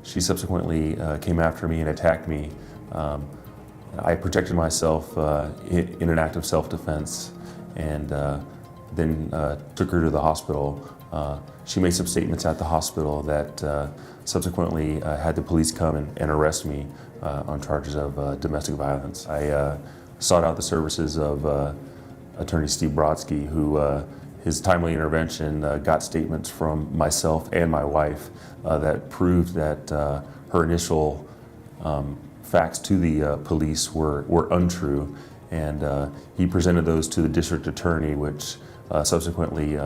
She subsequently came after me and attacked me. I protected myself in an act of self-defense, and then took her to the hospital. She made some statements at the hospital that subsequently had the police come and arrest me on charges of domestic violence. I sought out the services of Attorney Steve Brodsky, who his timely intervention got statements from myself and my wife that proved that her initial facts to the police were untrue, and he presented those to the district attorney, which subsequently,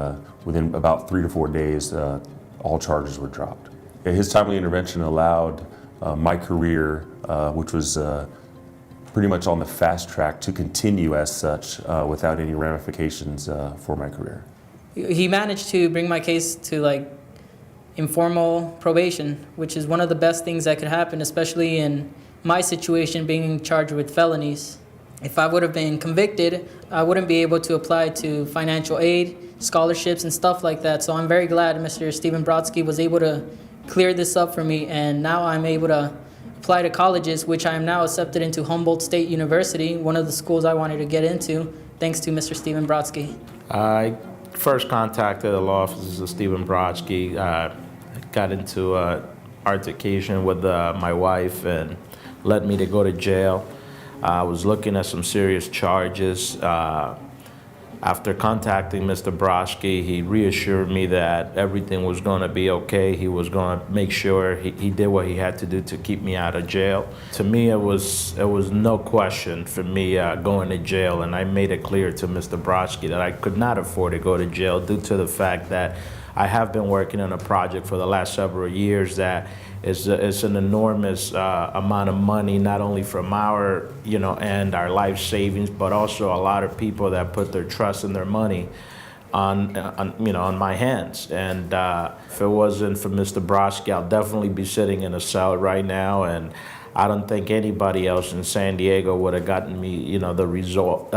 within about 3 to 4 days, all charges were dropped. His timely intervention allowed my career, which was pretty much on the fast track, to continue as such without any ramifications for my career. He managed to bring my case to informal probation, which is one of the best things that could happen, especially in my situation being charged with felonies. If I would have been convicted, I wouldn't be able to apply to financial aid, scholarships, and stuff like that. So I'm very glad Mr. Stephen Brodsky was able to clear this up for me, and now I'm able to apply to colleges, which I am now accepted into Humboldt State University, one of the schools I wanted to get into, thanks to Mr. Stephen Brodsky. I first contacted the law offices of Stephen Brodsky, got into an altercation with my wife and led me to go to jail. I was looking at some serious charges. After contacting Mr. Brodsky, he reassured me that everything was going to be okay. He was going to make sure he did what he had to do to keep me out of jail. To me, it was no question for me going to jail, and I made it clear to Mr. Brodsky that I could not afford to go to jail due to the fact that I have been working on a project for the last several years that is an enormous amount of money, not only from our and our life savings, but also a lot of people that put their trust in their money on my hands. And if it wasn't for Mr. Brodsky, I'll definitely be sitting in a cell right now, and I don't think anybody else in San Diego would have gotten me the result